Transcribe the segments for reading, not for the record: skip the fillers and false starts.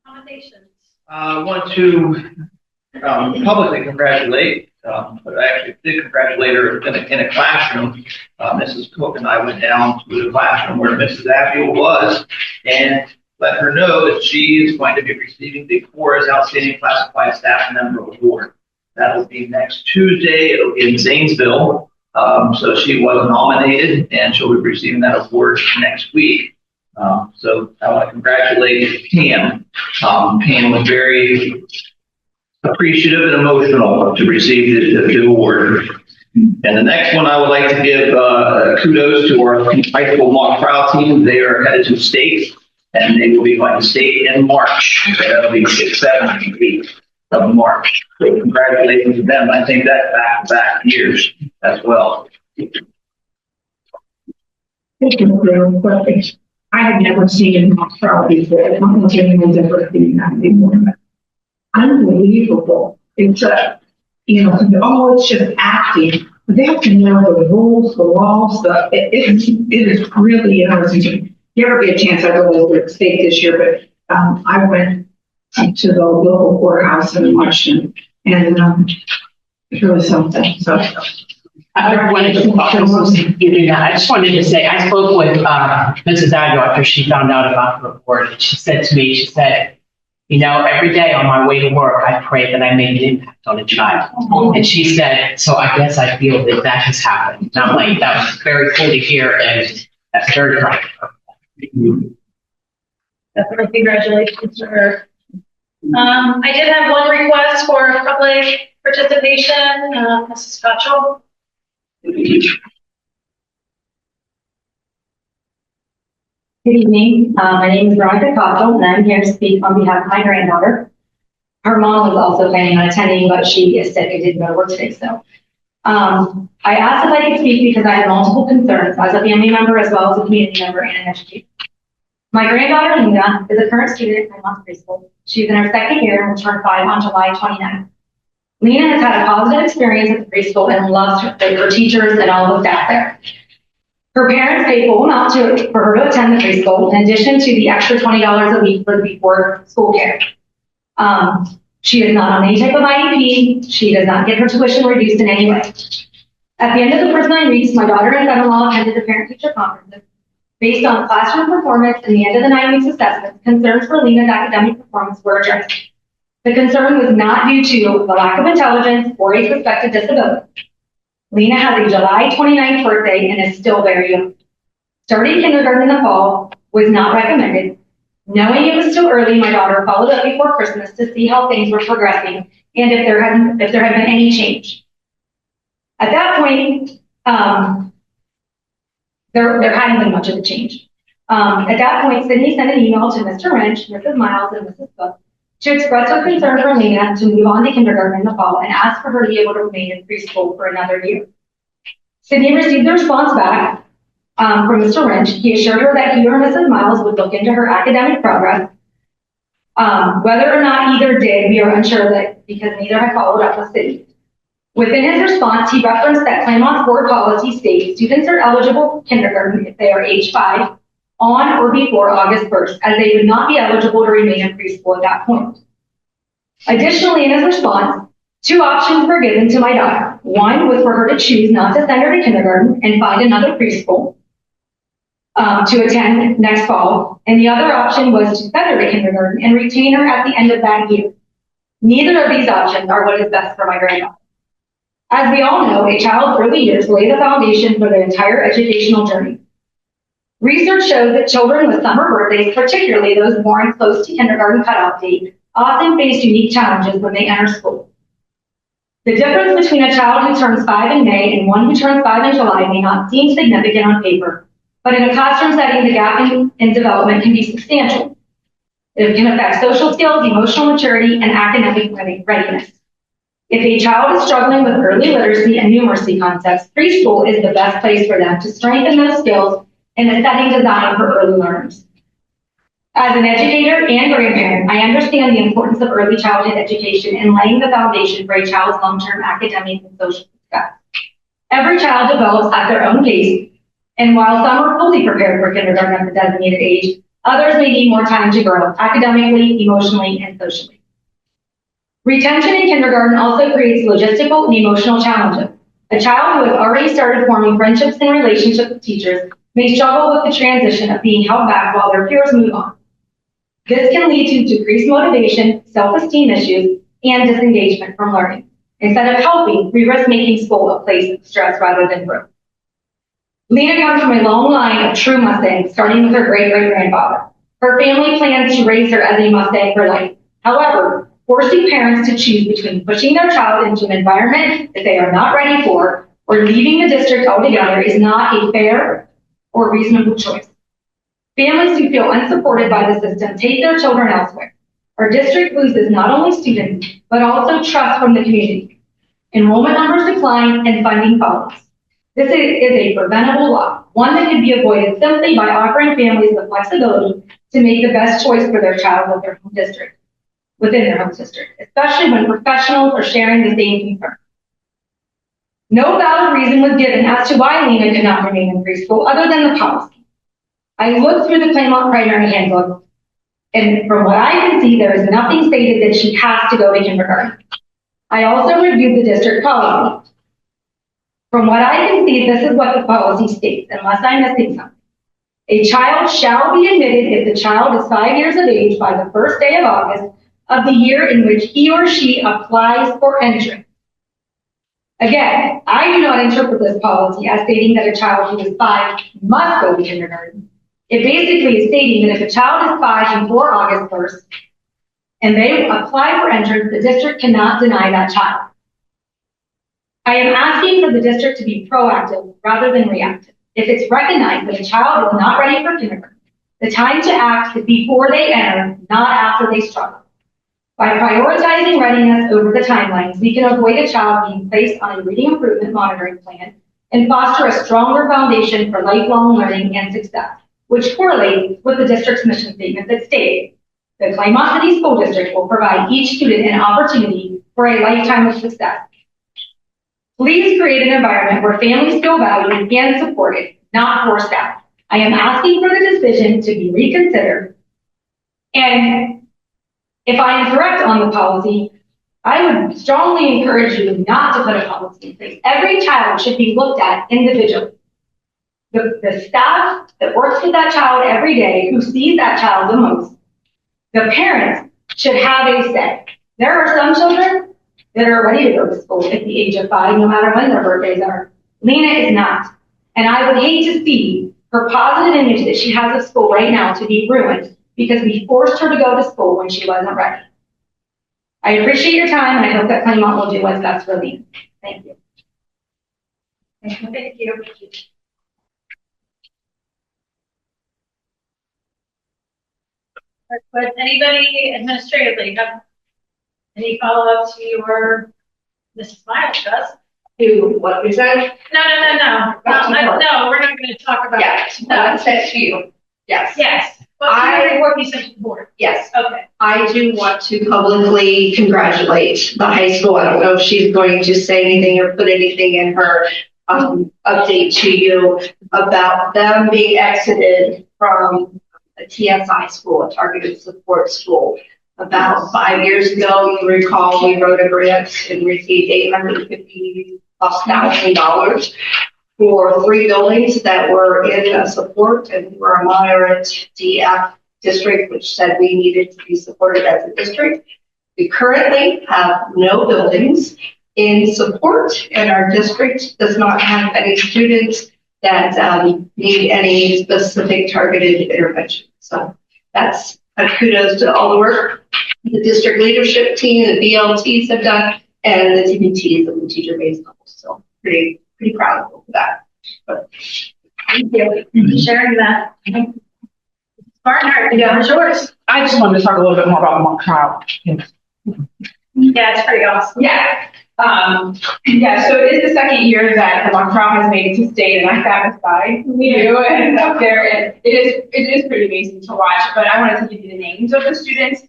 Commendations. I want to publicly congratulate, but I actually did congratulate her in a classroom. Mrs. Cook and I went down to the classroom where Mrs. Abiel was and let her know that she is going to be receiving the Cora's Outstanding Classified Staff Member Award. That will be next Tuesday. It'll be in Zanesville. So she was nominated and she'll be receiving that award next week. So I want to congratulate Pam. Pam was very appreciative and emotional to receive the award. And the next one, I would like to give kudos to our high school mock trial team. They are headed to state, and they will be going to state in March. That'll be 6th, 7th, and 8th of March. So congratulations to them. I think that's back-to-back years as well. Thank you for your question. I have never seen a mock trial before. I don't know if anyone's ever seen that before. Unbelievable. It's it's just acting. But they have to know the rules, the laws, it is really interesting. If you ever get a chance, I go over to state this year, but I went to the local courthouse and watched them, and it's really something. So I just wanted to say, I spoke with Mrs. Addo after she found out about the report, and she said to me, every day on my way to work, I pray that I make an impact on a child. And she said, so I guess I feel that has happened. And I'm like, that was very cool to hear, and that's very proud. Definitely congratulations to her. I did have one request for public participation, Mrs. Cottrell. Good evening. My name is Veronica Cottrell, and I'm here to speak on behalf of my granddaughter. Her mom was also planning on attending, but she is sick and didn't go to work today. So I asked if I could speak because I have multiple concerns as a family member, as well as a community member and an educator. My granddaughter, Nina, is a current student at Claymont preschool. She's in her second year and will turn 5 on July 29th. Lena has had a positive experience at the preschool and loves her teachers and all the staff there. Her parents pay full amount for her to attend the preschool, in addition to the extra $20 a week for the before school care. She is not on any type of IEP. She does not get her tuition reduced in any way. At the end of the first 9 weeks, my daughter and son-in-law attended the parent-teacher conferences. Based on classroom performance and the end of the 9 weeks assessments, concerns for Lena's academic performance were addressed. The concern was not due to the lack of intelligence or a suspected disability. Lena has a July 29th birthday and is still very young. Starting kindergarten in the fall was not recommended. Knowing it was still early, my daughter followed up before Christmas to see how things were progressing and if there had been any change. At that point, there hadn't been much of a change. At that point, Sydney sent an email to Mr. Wrench, Mrs. Miles, and Mrs. Cook to express her concern for Lena to move on to kindergarten in the fall and ask for her to be able to remain in preschool for another year. Sydney received the response back from Mr. Wrench. He assured her that he or Mrs. Miles would look into her academic progress. Whether or not either did, we are unsure that because neither had followed up with Sydney. Within his response, he referenced that Claymont's board policy states students are eligible for kindergarten if they are age 5 on or before August 1st, as they would not be eligible to remain in preschool at that point. Additionally, in his response, 2 options were given to my daughter. One was for her to choose not to send her to kindergarten and find another preschool to attend next fall, and the other option was to send her to kindergarten and retain her at the end of that year. Neither of these options are what is best for my granddaughter. As we all know, a child's early years lay the foundation for their entire educational journey. Research shows that children with summer birthdays, particularly those born close to kindergarten cutoff date, often face unique challenges when they enter school. The difference between a child who turns 5 in May and one who turns 5 in July may not seem significant on paper, but in a classroom setting, the gap in development can be substantial. It can affect social skills, emotional maturity, and academic readiness. If a child is struggling with early literacy and numeracy concepts, preschool is the best place for them to strengthen those skills in a setting designed for early learners. As an educator and grandparent, I understand the importance of early childhood education in laying the foundation for a child's long-term academic and social success. Every child develops at their own pace, and while some are fully prepared for kindergarten at the designated age, Others may need more time to grow academically, emotionally, and socially. Retention in kindergarten also creates logistical and emotional challenges. A child who has already started forming friendships and relationships with teachers may struggle with the transition of being held back while their peers move on. This can lead to decreased motivation, self-esteem issues, and disengagement from learning. Instead of helping, we risk making school a place of stress rather than growth. Lena comes from a long line of true Mustangs, starting with her great-great-grandfather. Her family plans to raise her as a Mustang for life. However, forcing parents to choose between pushing their child into an environment that they are not ready for or leaving the district altogether is not a fair or reasonable choice. Families who feel unsupported by the system take their children elsewhere. Our district loses not only students, but also trust from the community. Enrollment numbers decline and funding follows. This is a preventable loss, one that can be avoided simply by offering families the flexibility to make the best choice for their child with their home district, within their home district, especially when professionals are sharing the same concern. No valid reason was given as to why Lena could not remain in preschool other than the policy. I looked through the Claymont primary handbook, and from what I can see, there is nothing stated that she has to go to kindergarten. I also reviewed the district policy. From what I can see, this is what the policy states, unless I'm missing something. A child shall be admitted if the child is 5 years of age by the first day of August of the year in which he or she applies for entrance. Again, I do not interpret this policy as stating that a child who is 5 must go to kindergarten. It basically is stating that if a child is 5 before August 1st and they apply for entrance, the district cannot deny that child. I am asking for the district to be proactive rather than reactive. If it's recognized that a child is not ready for kindergarten, the time to act is before they enter, not after they struggle. By prioritizing readiness over the timelines, we can avoid a child being placed on a reading improvement monitoring plan and foster a stronger foundation for lifelong learning and success, which correlates with the district's mission statement that states, the Claymont City School District will provide each student an opportunity for a lifetime of success. Please create an environment where families feel valued and supported, not forced out. I am asking for the decision to be reconsidered. And if I am correct on the policy, I would strongly encourage you not to put a policy in place. Every child should be looked at individually. The staff that works with that child every day, who sees that child the most, the parents should have a say. There are some children that are ready to go to school at the age of 5, no matter when their birthdays are. Lena is not. And I would hate to see her positive image that she has of school right now to be ruined because we forced her to go to school when she wasn't ready. I appreciate your time, and I hope that Claymont will do what's best for Lena. Thank you. Thank you. Would anybody administratively have any follow-up to your, Mrs. Miles does? To what we said? No. No, we're not going to talk about Yes, it. what I No. said to you. Yes. Yes. Well, I- report you sent to the board. Yes. Okay. I do want to publicly congratulate the high school. I don't know if she's going to say anything or put anything in her update to you about them being exited from a TSI school, a targeted support school. About 5 years ago, you recall, we wrote a grant and received $850,000+ for 3 buildings that were in support and were a moderate DF district, which said we needed to be supported as a district. We currently have no buildings in support, and our district does not have any students that need any specific targeted intervention. So that's a kudos to all the work the district leadership team, the BLTs have done, and the TBTs and the teacher-based levels. So pretty proud of that. But Thank you for sharing that. Barnhart, yeah, it's yours. I just wanted to talk a little bit more about the mock trial. Yeah, it's pretty awesome. Yeah. So it is the second year that the mock trial has made it to state, and I sat beside you and up there, and it is pretty amazing to watch. But I wanted to give you the names of the students.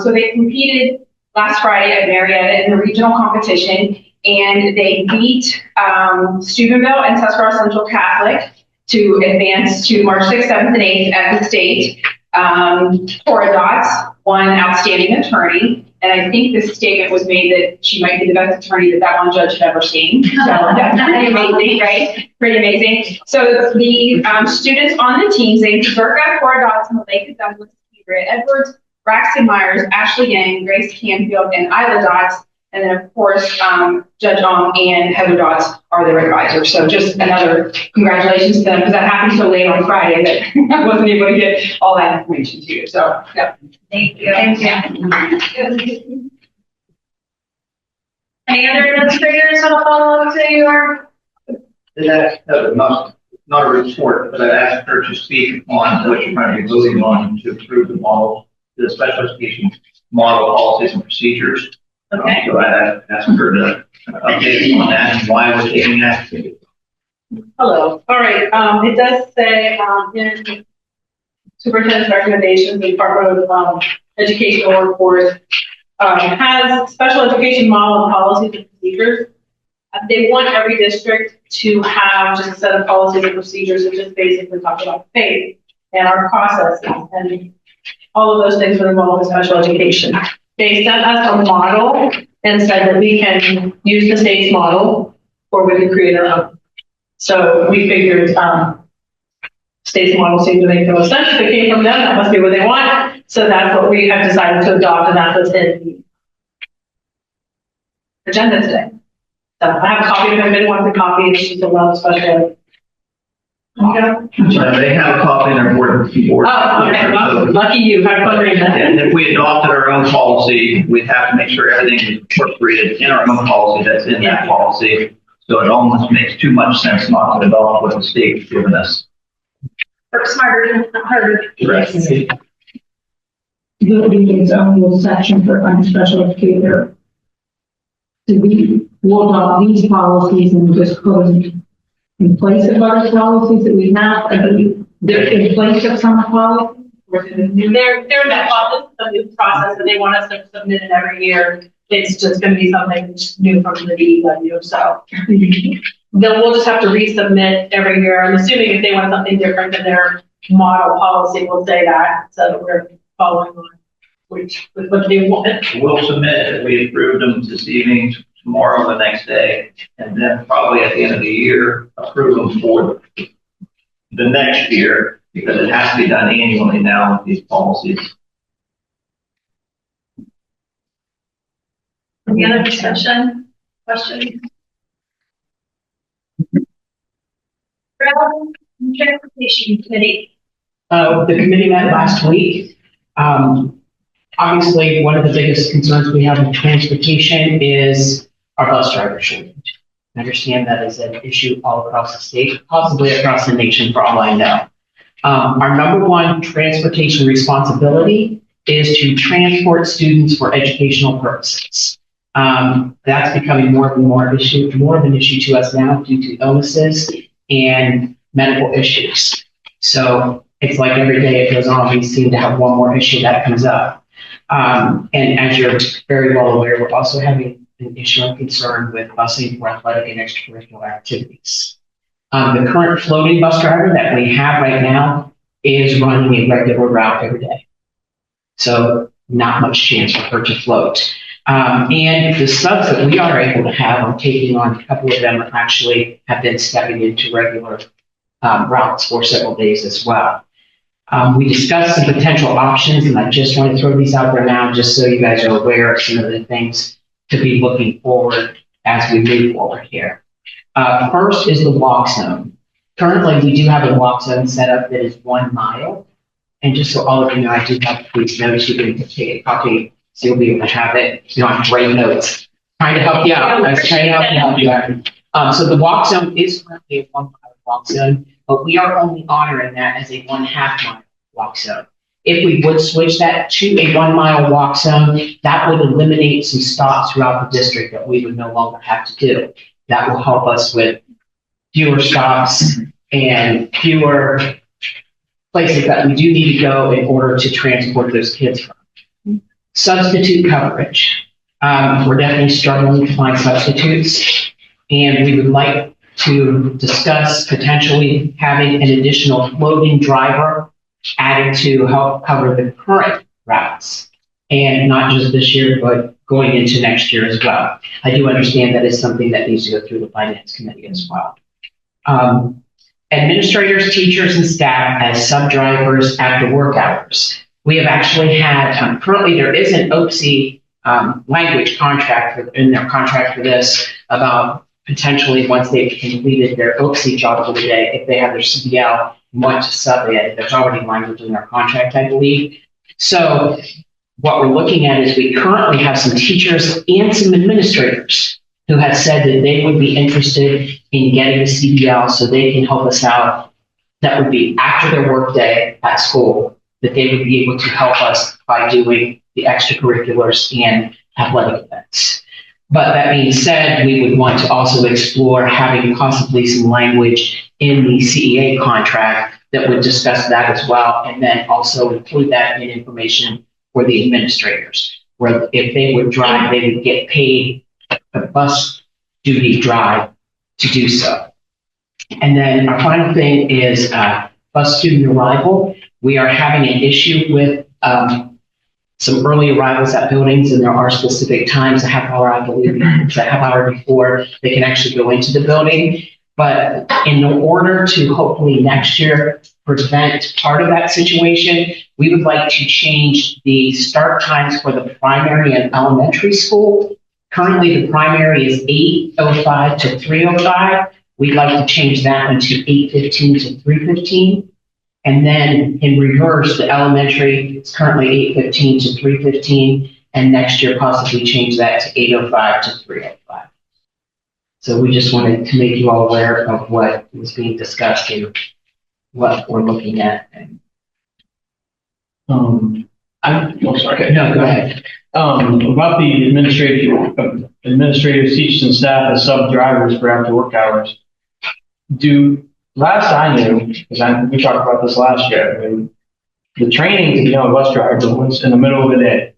So they competed last Friday at Marietta in the regional competition, and they beat Steubenville and Tuscarawas Central Catholic to advance to March 6th, 7th, and 8th at the state. Cora Dots, one outstanding attorney. And I think this statement was made that she might be the best attorney that one judge had ever seen. So that's pretty amazing, right? Pretty amazing. So the students on the teams, they Zerka, Cora Dots, Malika Douglas, Margaret Edwards, Braxton Myers, Ashley Yang, Grace Canfield, and Isla Dots. And then, of course, Judge Ong and Heather Dots are their advisors. So just another congratulations to them, because that happened so late on Friday that I wasn't able to get all that information to you. So, yeah. Thank you. Thank you. Any other administrators want to follow up to your? Not a report, but I asked her to speak on what you're going to be moving on to improve the model, the special education model policies and procedures. Okay. So I asked her to update on that and why we're taking that. Hello. All right. It does say in superintendent's recommendations, the Department of Educational Workforce has special education model and policies and procedures. They want every district to have just a set of policies and procedures that just basically talk about faith and our processes and all of those things that involve in special education. They sent us a model and said that we can use the state's model or we can create our own. So we figured state's model seemed to make the most sense. If it came from them, that must be what they want. So that's what we have decided to adopt, and that's what's in the agenda today. So I have a copy if anybody wants a copy. She's a lot of special. They have a copy in their board. Oh, okay. Lucky you. Have fun reading that. And if we adopted our own policy, we'd have to make sure everything is incorporated in our own policy that's in that policy. So it almost makes too much sense not to develop what the state's given us. Work smarter than harder. Correct. There will be its own little section for special educator. To be, we'll adopt these policies and just put them in place of other policies that we have. I believe they're in place of some policies. They're in that process, a new process, and they want us to submit it every year. It's just going to be something new from the DEW. So then we'll just have to resubmit every year. I'm assuming if they want something different than their model policy, we'll say that, so that we're following on with what they want. We'll submit that we approved them this evening, tomorrow, the next day, and then probably at the end of the year, approve them for the next year, because it has to be done annually now with these policies. Any other discussion, questions? Transportation committee. The committee met last week. Obviously, one of the biggest concerns we have in transportation is our bus driver shortage. I understand that is an issue all across the state, possibly across the nation for all I know. Our number one transportation responsibility is to transport students for educational purposes. That's becoming more of an issue to us now due to illnesses and medical issues. So it's like every day it goes on, we seem to have one more issue that comes up. And as you're very well aware, we're also having an issue and concern with busing for athletic and extracurricular activities. The current floating bus driver that we have right now is running a regular route every day. So not much chance for her to float. And the subs that we are able to have, I'm taking on a couple of them actually have been stepping into regular routes for several days as well. We discussed some potential options, and I just want to throw these out there now just so you guys are aware of some of the things to be looking forward as we move forward here. First is the walk zone. Currently, we do have a walk zone set up that is 1 mile. And just so all of you know, I do have police notes. You can take a copy, so you'll be able to have it. You don't have to write notes. Trying to help you out. I was trying to help you out. So the walk zone is currently a 1 mile walk zone, but we are only honoring that as a 1/2 mile walk zone. If we would switch that to a 1 mile walk zone, that would eliminate some stops throughout the district that we would no longer have to do. That will help us with fewer stops and fewer places that we do need to go in order to transport those kids from. Substitute coverage. We're definitely struggling to find substitutes, and we would like to discuss potentially having an additional floating driver added to help cover the current routes. And not just this year, but going into next year as well. I do understand that is something that needs to go through the finance committee as well. Administrators, teachers, and staff as sub-drivers after work hours. We have actually had, currently there is an OPSI language contract in their contract for this about potentially once they've completed their OPSI job for the day, if they have their CDL and want to sub it, there's already language in their contract, I believe. So what we're looking at is we currently have some teachers and some administrators who have said that they would be interested in getting a CDL so they can help us out. That would be after their workday at school, that they would be able to help us by doing the extracurriculars and athletic events. But that being said, we would want to also explore having possibly some language in the CEA contract that would discuss that as well, and then also include that in information for the administrators, where if they would drive, they would get paid a bus duty drive to do so. And then our final thing is bus student arrival. We are having an issue with some early arrivals at buildings, and there are specific times, a half hour, I believe, it's a half hour before they can actually go into the building. But in order to hopefully next year prevent part of that situation, we would like to change the start times for the primary and elementary school. Currently, the primary is 8:05 to 3:05. We'd like to change that one to 8:15 to 3:15. And then in reverse, the elementary is currently 8:15 to 3:15, and next year possibly change that to 8:05 to 3:05. So we just wanted to make you all aware of what was being discussed and what we're looking at. I'm sorry. No, go ahead. About the administrators, teachers, and staff as sub-drivers for after work hours. Last I knew, because we talked about this last year, I mean, the training to become a bus driver was in the middle of the day,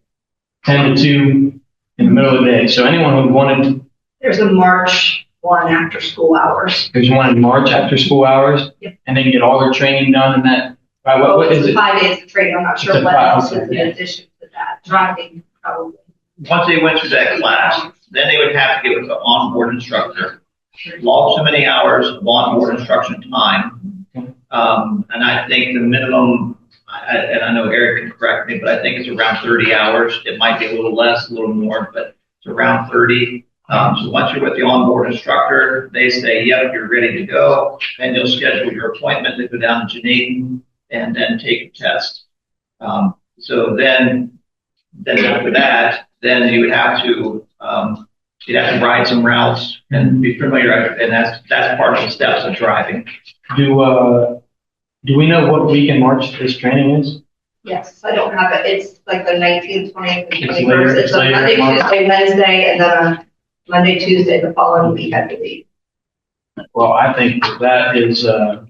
10 to 2 in the middle of the day. So anyone who wanted to. There's a March one after school hours. There's one in March after school hours, Yep. and they can get all their training done in that. What is it? 5 days of training. I'm not sure It's a what five, else is okay, in yeah. addition to that. Driving, probably. Once they went through that class, then they would have to get with the onboard instructor, log so many hours of onboard instruction time. And I think the minimum, and I know Eric can correct me, but I think it's around 30 hours. It might be a little less, a little more, but it's around 30. So once you're with the onboard instructor, they say, yep, you're ready to go. And you'll schedule your appointment to go down to Janine and then take a test. So then after that, then you would have to, you'd have to ride some routes and be familiar, and that's part of the steps of driving. Do we know what week in March this training is? Yes, I don't have it. It's like the 19th, 20th, and It's 21st. later- It's it's a later Monday, tomorrow. Tuesday, Wednesday, and then a Monday, Tuesday, the following week, I believe. Well, I think that is, I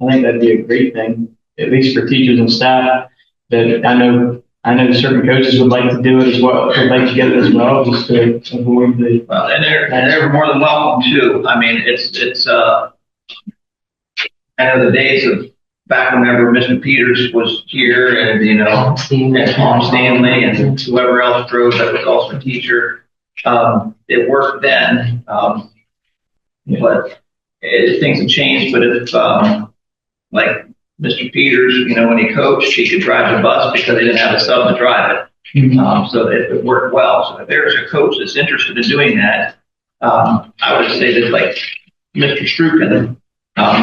think that'd be a great thing, at least for teachers and staff. That I know certain coaches would like to do it as well, would like to get it as well, just to avoid the. Well, and they're more than welcome too. I mean, I know the days of back whenever Mr. Peters was here and, and Tom Stanley and whoever else drove that was also a teacher. It worked then, but things have changed. But if, like Mr. Peters, when he coached, he could drive the bus because they didn't have a sub to drive it. So it worked well. So if there's a coach that's interested in doing that, I would say that like Mr. Strukin,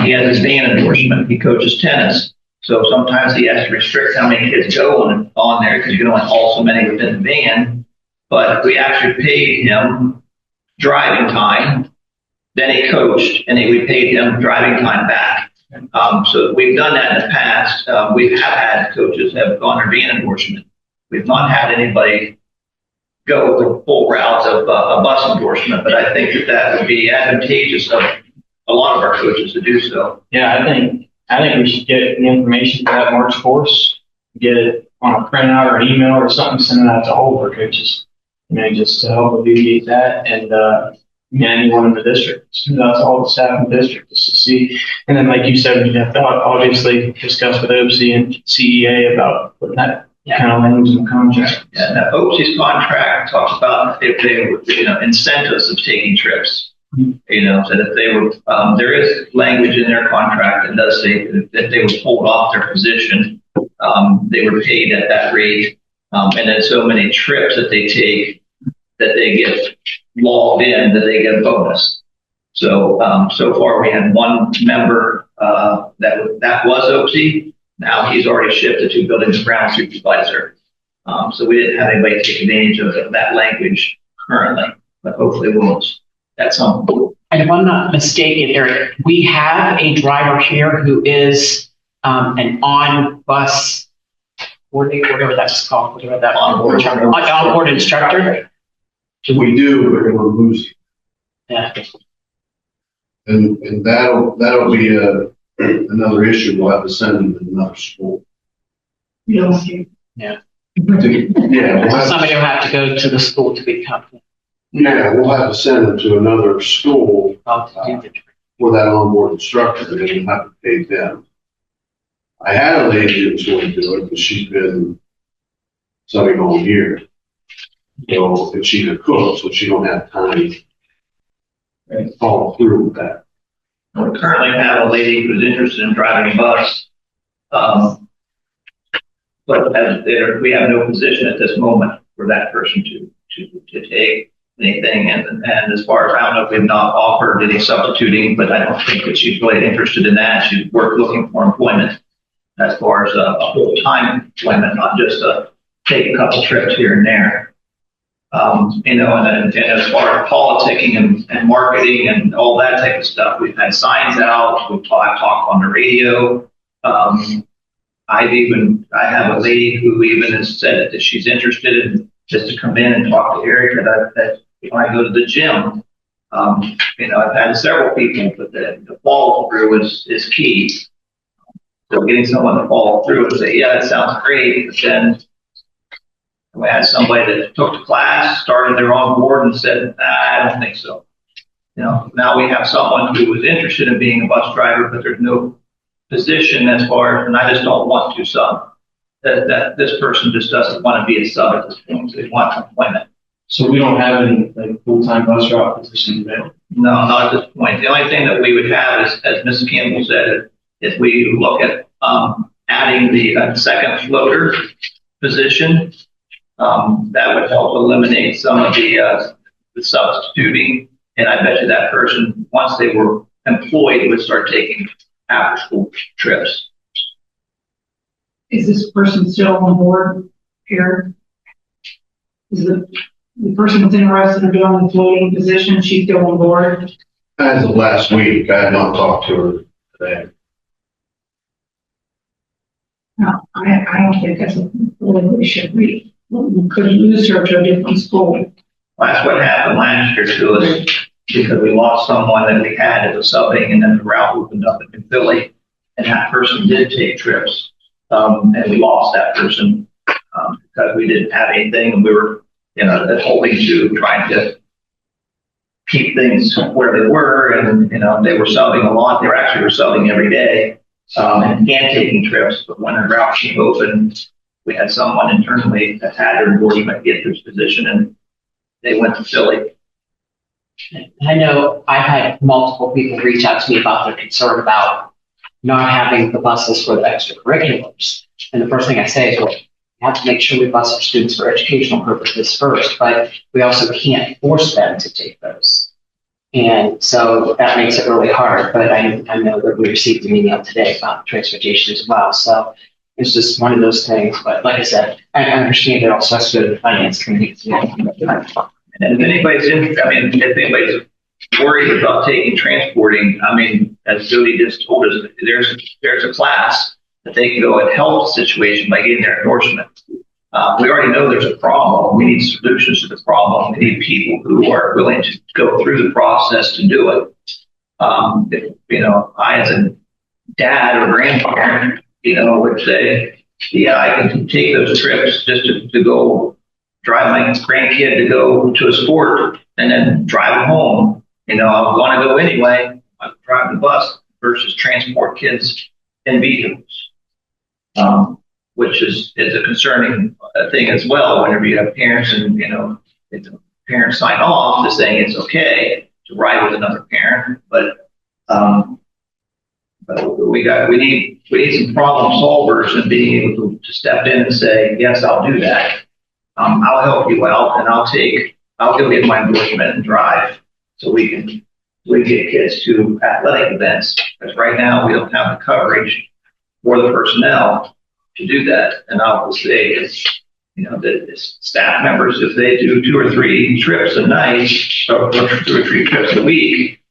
he has his van endorsement. He coaches tennis. So sometimes he has to restrict how many kids go on there because you can only haul so many within the van. But we actually paid him driving time. Then he coached, and we paid him driving time back. So we've done that in the past. We have had coaches have gone their van endorsement. We've not had anybody go the full route of a bus endorsement, but I think that would be advantageous of a lot of our coaches to do so. Yeah, I think we should get the information for that March course, get it on a printout or an email or something, send it out to all of our coaches. Just to help alleviate that. And anyone in the district. So that's all the staff in the district, just to see. And then, like you said, you have to obviously discuss with OC and CEA about putting that kind of language in the contract. Yeah, now OPSI's contract talks about if they were, incentives of taking trips. So that they were, there is language in their contract that does say that they would hold off their position. They were paid at that rate. And then so many trips that they take that they get logged in that they get a bonus. So, so far we had one member, that was OPSI. Now he's already shifted to building and ground supervisor. So we didn't have anybody take advantage of that language currently, but hopefully we'll at some point. And if I'm not mistaken, Eric, we have a driver here who is an on-bus coordinator, whatever that's called, whatever that on-board instructor. We do, but we're losing. Yeah. And that'll be another issue. We'll have to send them to another school. Yeah. Yeah. Yeah, Somebody will have to go to the school to become. we'll have to send them to another school To do for that onboard instructor, and we'll have to pay them. I had a lady that was going to do it, but she's been subbing all year. So, and she's a cook, so she don't have time to follow through with that. We currently have a lady who's interested in driving a bus. But we have no position at this moment for that person to take anything. And as far as, I don't know if we've not offered any substituting, but I don't think that she's really interested in that. She's looking for employment as far as a full-time employment, not just take a couple trips here and there. And as far as politicking and marketing and all that type of stuff, we've had signs out, I've talked on the radio. I have a lady who even has said that she's interested in just to come in and talk to Eric that when I go to the gym. I've had several people, but the follow through is key. So getting someone to follow through and say, yeah, that sounds great, but then we had somebody that took the class, started their own board and said, I don't think so. Now we have someone who was interested in being a bus driver, but there's no position as far as, and I just don't want to sub. That this person just doesn't want to be a sub at this point. So they want employment. So we don't have any full-time bus route positions available? No, not at this point. The only thing that we would have is, as Ms. Campbell said, if we look at adding the second floater position, that would help eliminate some of the substituting. And I bet you that person, once they were employed, would start taking after-school trips. Is this person still on board here? Is the person that's interested in doing the floating position, she's still on board? As of last week, I had not talked to her today. No, I don't think that's what we should read. We could lose her to a different school. Well, that's what happened last year to us, because we lost someone that we had as a subbing, and then the route opened up in Philly, and that person did take trips, and we lost that person because we didn't have anything, and we were, holding to trying to keep things where they were, and they were subbing a lot. They were subbing every day, and taking trips. But when the route came open, we had someone internally that had their endorsement get this position, and they went to Philly. I know I've had multiple people reach out to me about their concern about not having the buses for the extracurriculars. And the first thing I say is, well, we have to make sure we bus our students for educational purposes first, but we also can't force them to take those. And so that makes it really hard. But I know that we received an email today about transportation as well. So it's just one of those things. But like I said, I understand it also has to go to the finance committee. And if anybody's worried about taking transporting, as Jody just told us, there's a class that they can go and help the situation by getting their endorsement. We already know there's a problem. We need solutions to the problem. We need people who are willing to go through the process to do it. I as a dad or grandparent, would say, yeah, I can take those trips just to go drive my grandkid to go to a sport and then drive them home. You know, I want to go anyway. I drive the bus versus transport kids in vehicles, which is a concerning thing as well. Whenever you have parents and, you know, if the parents sign off to saying it's okay to ride with another parent, but we need some problem solvers and being able to step in and say, yes, I'll do that. I'll help you out, and I'll go get my endorsement and drive so we can get kids to athletic events. Because right now we don't have the coverage for the personnel to do that. And I will say it's, you know, the staff members, if they do 2 or 3 trips a night or 2 or 3 trips a week,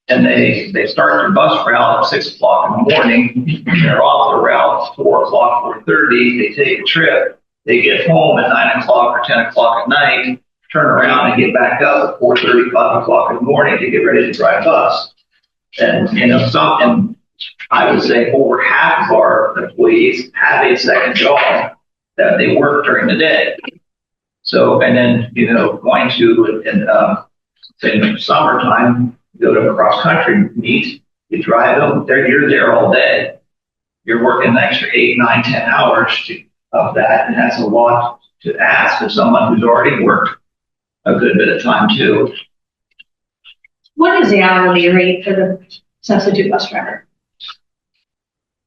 and they start their bus route at 6 o'clock in the morning, they're off the route 4 o'clock, 4:30, they take a trip, they get home at 9 o'clock or 10 o'clock at night, turn around and get back up at 4:30, 5 o'clock in the morning to get ready to drive bus. And, you know, and I would say over half of our employees have a second job that they work during the day. So, and then, you know, going to, say in the summertime, go to a cross-country meet, you drive them, you're there all day. You're working an extra 8, 9, 10 hours of that, and that's a lot to ask of someone who's already worked a good bit of time too. What is the hourly rate for the substitute bus driver?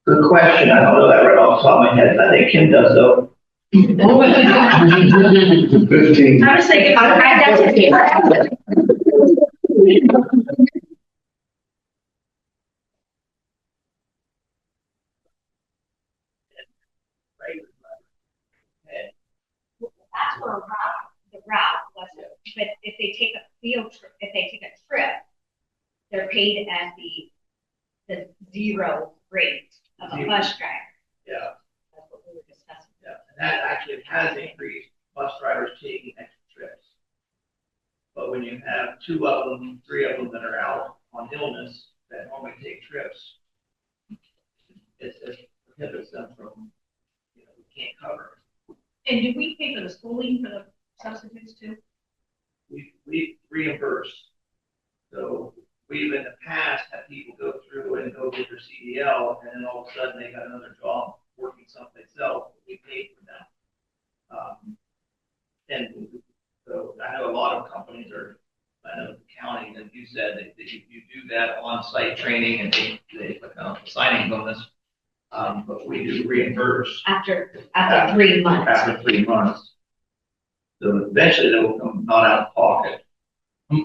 Good question. I don't know that right off the top of my head. I think Kim does though. 15. I was thinking, that's okay. That's for the route, but if they take a field trip, if they take a trip, they're paid at the 0 rate of a bus driver. Yeah. That's what we were discussing. Yeah. And that actually has increased bus drivers taking extra trips. But when you have 2 of them, 3 of them that are out on illness that normally take trips, it prohibits them from, you know, we can't cover. And do we pay for the schooling for the substitutes too? We reimburse. So we've in the past had people go through and go get their CDL, and then all of a sudden they got another job working someplace else. We paid for them. And so I know a lot of companies are, I know the county, as you said, that you do that on-site training and they put a signing bonus. But we do reimburse After 3 months. after 3 months. So eventually they will come not out of pocket.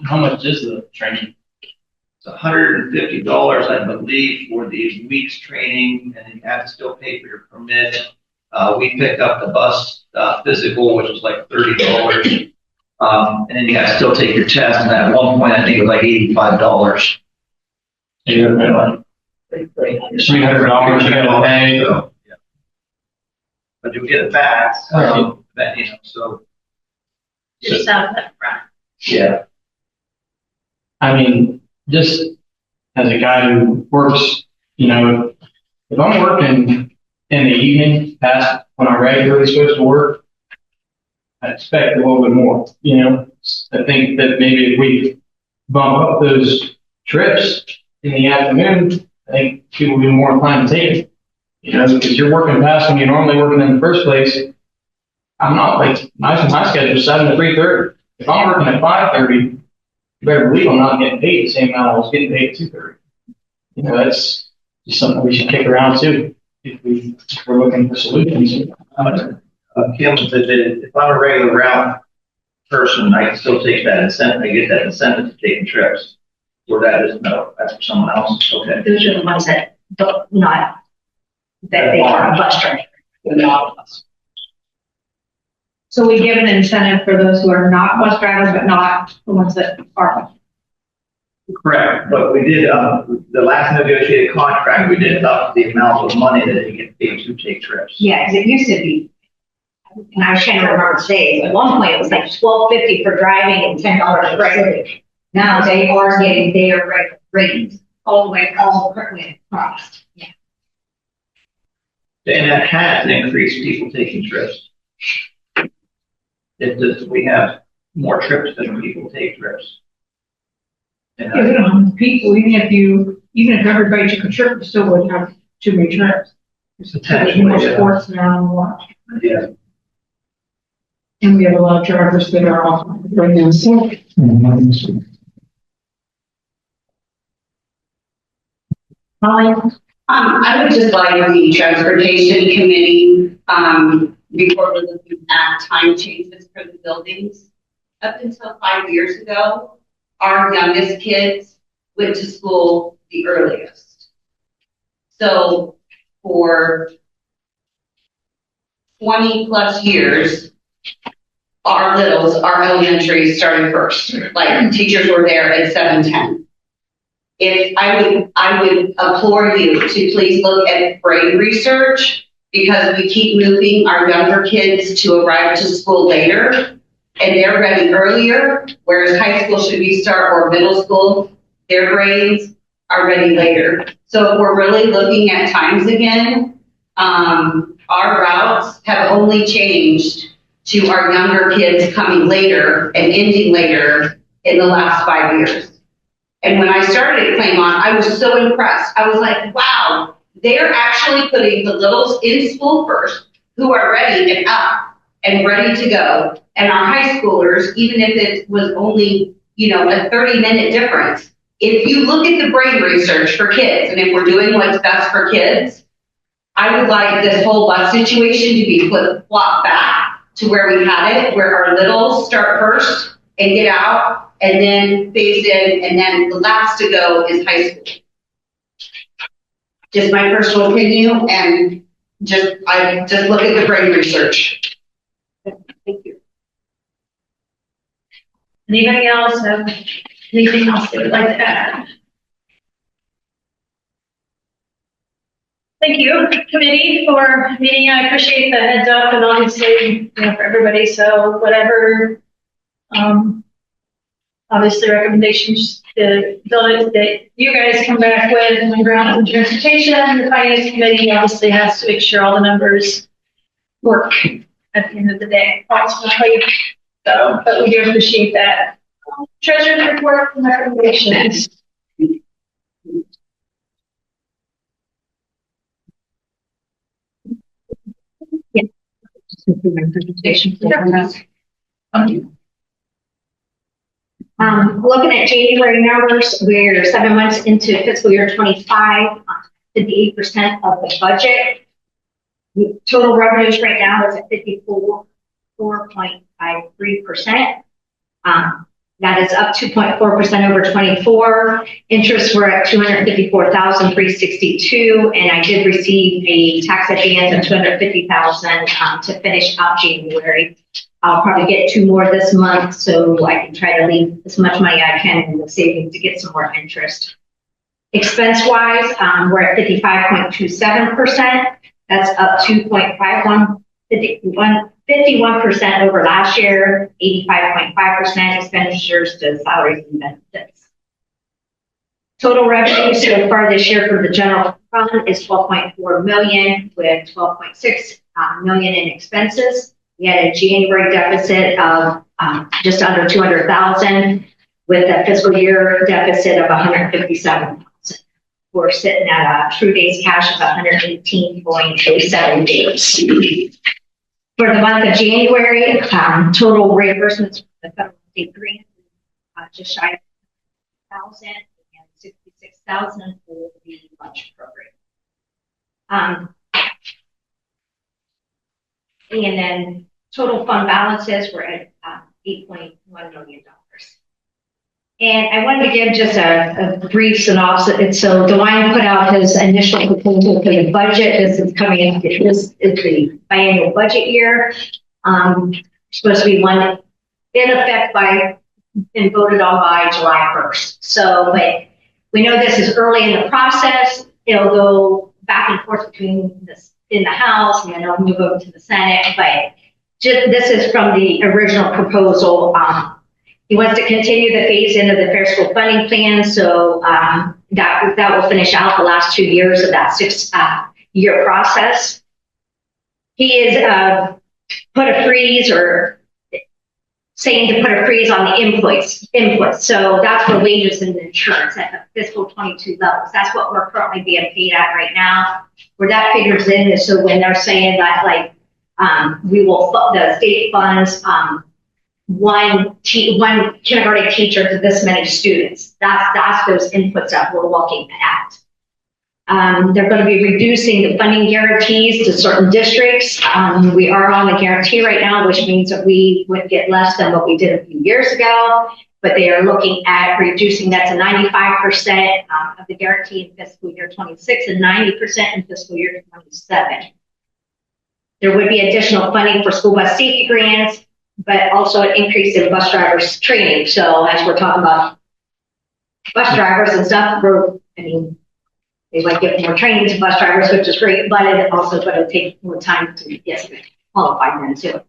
How much is the training? It's $150, I believe, for the week's training, and then you have to still pay for your permit. We picked up the bus physical, which was like $30. And then you have to still take your test, and at one point I think it was like $85. Yeah. $300 you gotta pay. So, yeah. But you'll get it back. That, you know, so. Just out of that front. Yeah. I mean, just as a guy who works, you know, if I'm working in the evening past when I'm regularly supposed to work, I expect a little bit more, you know. I think that maybe if we bump up those trips in the afternoon, I think people will be more inclined to take it. You know, because you're working past when you're normally working in the first place. I'm not like, my schedule is 7 to 3:30. If I'm working at 5:30, you better believe I'm not getting paid the same amount I was getting paid at 2:30. You know, that's just something we should kick around too, if we're looking for solutions. Kim said that if I'm a regular route person, I can still take that incentive. I get that incentive to taking trips. Or that is no, that's for someone else. Okay. Those are the ones that don't, not, that they are a bus driver. Not us. So we give an incentive for those who are not bus drivers, but not the ones that are. Correct, but we did, the last negotiated contract, we did up the amount of money that they get paid to take trips. Yeah, 'cause it used to be, and I was trying to remember the days, at one point it was like $12.50 for driving and $10 for sitting. Now they are getting their rates all the way across. Yeah. And that has increased people taking trips. we have more trips than people take trips. And Yeah, we don't have people, even if everybody took a trip, we still wouldn't have too many trips. There's more sports now and more. yeah. And we have a lot of drivers that are off right now, so. I would just like the transportation committee, before we're looking at time changes for the buildings. Up until 5 years ago, our youngest kids went to school the earliest. So for 20+ years, our littles, our elementary started first. Like teachers were there at 7:10. If I would implore you to please look at brain research, because we keep moving our younger kids to arrive to school later and they're ready earlier, whereas high school should be start or middle school, their brains are ready later. So if we're really looking at times again, our routes have only changed to our younger kids coming later and ending later in the last 5 years. And when I started at Claymont, I was so impressed. I was like, wow, they're actually putting the littles in school first, who are ready and up and ready to go. And our high schoolers, even if it was only, a 30-minute difference, if you look at the brain research for kids, and if we're doing what's best for kids, I would like this whole bus situation to be flopped back to where we had it, where our littles start first and get out, and then phase in, and then the last to go is high school. Just my personal opinion, and I just look at the brain research. Thank you. Anybody else have anything else they would like to add? Thank you, committee, for meeting. I appreciate the heads up, and obviously, for everybody. So whatever, obviously recommendations that you guys come back with on the ground and transportation, the finance committee obviously has to make sure all the numbers work at the end of the day, ultimately. So, but we do appreciate that. Treasurer's report and recommendations. Yeah. Looking at January numbers, we're 7 months into fiscal year 25, 58% of the budget. Total revenues right now is at 54.53%. That is up 2.4% over 24. Interest were at 254,362, and I did receive a tax advance of 250,000 to finish out January. I'll probably get 2 more this month, so I can try to leave as much money I can in the savings to get some more interest. Expense-wise, we're at 55.27%. That's up 51% over last year, 85.5% expenditures to salaries and benefits. Total revenue so far this year for the general fund is 12.4 million with 12.6 million in expenses. We had a January deficit of just under 200,000 with a fiscal year deficit of 157,000. We're sitting at a true days cash of 118.07 days. For the month of January, total reimbursements for the federal state grant, just shy of 1,000 and 66,000 for the lunch program. And then total fund balances were at $8.1 million. And I wanted to give just a brief synopsis. So DeWine put out his initial proposal for the budget. This is coming in, this is the biannual budget year. Supposed to be one in effect and voted on by July 1st. So, but we know this is early in the process. It'll go back and forth between this in the House, and then it'll move over to the Senate. But this is from the original proposal. He wants to continue the phase in of the Fair School Funding Plan, so that will finish out the last 2 years of that 6-year process. He is put a freeze or saying to put a freeze on the inputs. So that's for wages and insurance at the fiscal 22 levels. That's what we're currently being paid at right now. Where that figures in is so when they're saying that like, the state funds, one kindergarten teacher to this many students. That's those inputs that we're looking at. They're going to be reducing the funding guarantees to certain districts. We are on the guarantee right now, which means that we would get less than what we did a few years ago, but they are looking at reducing that to 95% of the guarantee in fiscal year 26 and 90% in fiscal year 27. There would be additional funding for school bus safety grants, but also an increase in bus drivers training. So as we're talking about bus drivers and stuff, they might give more training to bus drivers, which is great, but it also going to take more time to get qualified them too.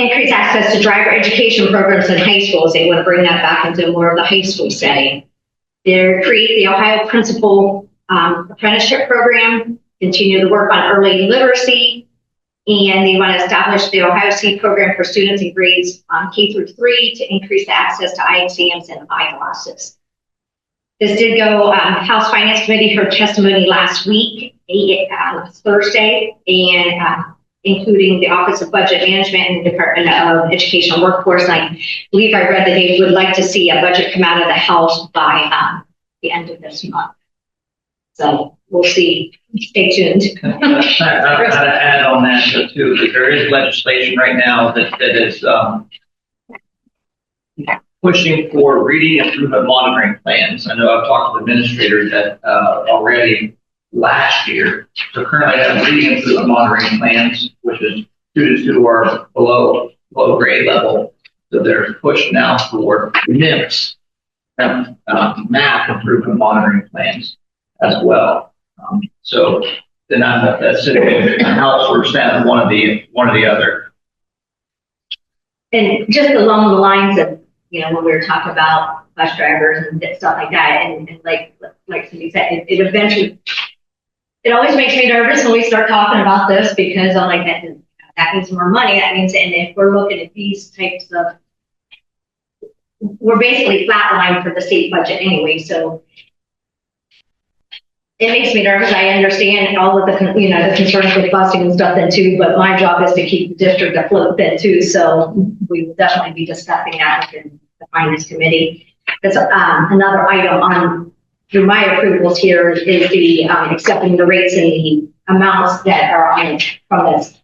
Increase access to driver education programs in high schools. They want to bring that back into more of the high school setting. They create the Ohio Principal Apprenticeship Program, continue to work on early literacy, and they want to establish the Ohio Seed Program for students in grades K through 3 to increase the access to eye exams and eyeglasses. This did go, House Finance Committee heard testimony last week, Thursday, and including the Office of Budget Management and the Department of Education and Workforce. And I believe I read that they would like to see a budget come out of the House by the end of this month. So we'll see. Stay tuned. I've got to add on that too, that there is legislation right now that is pushing for reading improvement monitoring plans. I know I've talked to the administrator that already last year. So currently I have reading improvement monitoring plans, which is students who are below grade level. So they're pushed now for MIPS, math improvement monitoring plans as well. So then that's sitting in the House or Senate, one or the other. And just along the lines of, when we were talking about bus drivers and stuff like that, and like Cindy said, it eventually, it always makes me nervous when we start talking about this because I'm like, that means more money. That means, and if we're looking at these types of, we're basically flatlined for the state budget anyway, so it makes me nervous. I understand all of the, the concerns with busing and stuff then too, but my job is to keep the district afloat then too. So we will definitely be discussing that within the Finance Committee. That's another item on through my approvals here is the accepting the rates and the amounts that are on from the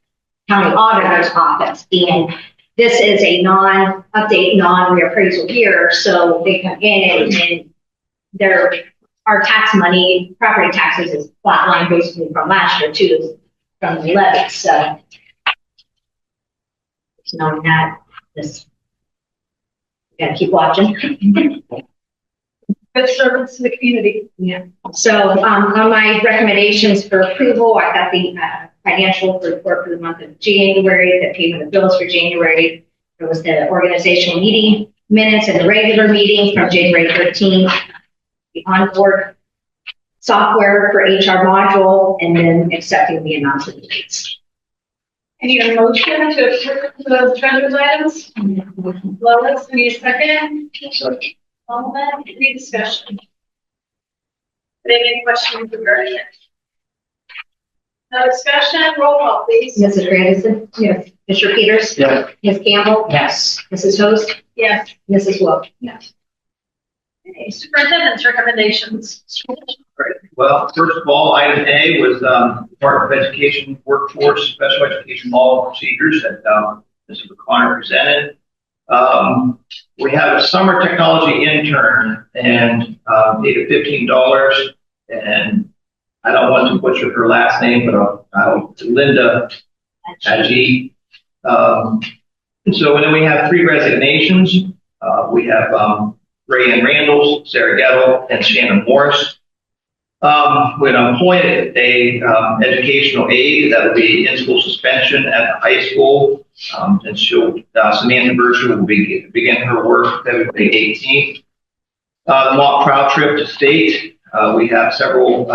county auditor's office. And this is a non-update, non-reappraisal year. So they come in and they're our tax money, property taxes is flatline basically from last year too, from the levies. So just knowing that, just gotta keep watching. Good service to the community. Yeah. So on my recommendations for approval, I got the financial report for the month of January, the payment of bills for January. There was the organizational meeting minutes and the regular meeting from January 13th. The onboard software for HR module, and then accepting the amounts of the rates. Any other motion to approve the treasurer's items? Lois, we need a second. All that, any discussion? Any questions regarding it? No discussion, roll call, please. Mrs. Grandison? Yes. Mr. Peters? Yes. Ms. Campbell? Yes. Mrs. Host? Yes. Mrs. Wolf? Yes. Okay, superintendent's recommendations. Great. Well, first of all, item A was Department of Education Workforce Special Education Law and Procedures that Mr. McConnell presented. We have a summer technology intern and needed $15, and I don't want to butcher her last name, but I'll Linda Ajit. And so then we have 3 resignations. We have Ray Ann Randall, Sarah Gettle, and Shannon Morris. When appointed a educational aide, that would be in-school suspension at the high school, and Samantha Berger will begin her work February 18th. The mock trial trip to state, we have several.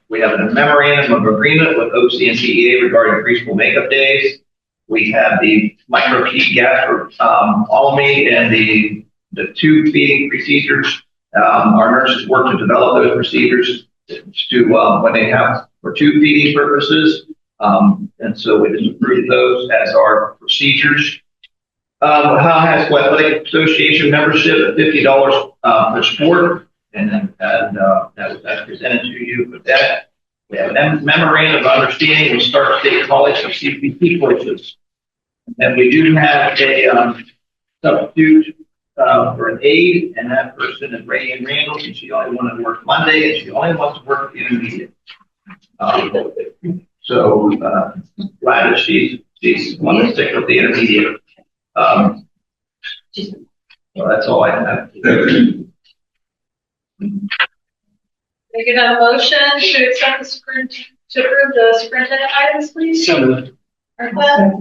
We have a memorandum of agreement with OC and CEA regarding preschool makeup days. We have the micro key gas for Alamy and the tube feeding procedures. Our nurses work to develop those procedures to when they have for tube feeding purposes. And so we just approve those as our procedures. How has Athletic Association membership at $50 per sport, and then that's presented to you with that. We have a memorandum of understanding with Stark State College for CPT courses. And we do have a substitute for an aide, and that person is Ray Ann Randall, and she only wanted to work Monday, and she only wants to work the intermediate. So glad that she's wanting to stick with the intermediate. Well, that's all I have. We can have a motion to accept to approve the superintendent items, please. So moved. Martha,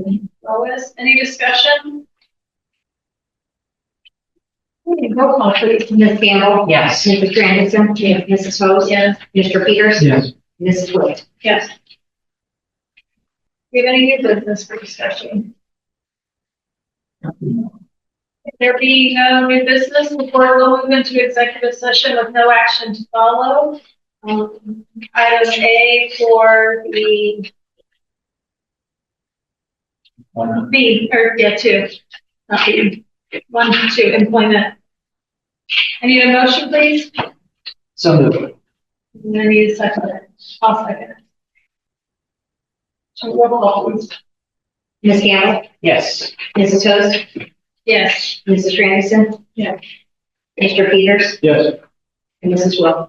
Lois, any discussion? Roll call, please. Ms. Campbell. Yes. Mrs. Anderson. Yes. Mrs. Host. Yes. Mr. Peters. Yes. Mrs. Wood. Yes. Do you have any new business for discussion? If there be no new business, the board will move into executive session with no action to follow. Item A for the B, or yeah, two, not B, 1, 2, employment. I need a motion, please. So moved. And I need a second. I'll second it. So roll call, please. Ms. Campbell. Yes. Mrs. Host. Yes. Mrs. Anderson. Yeah. Mr. Peters. Yes. And Mrs. Wood.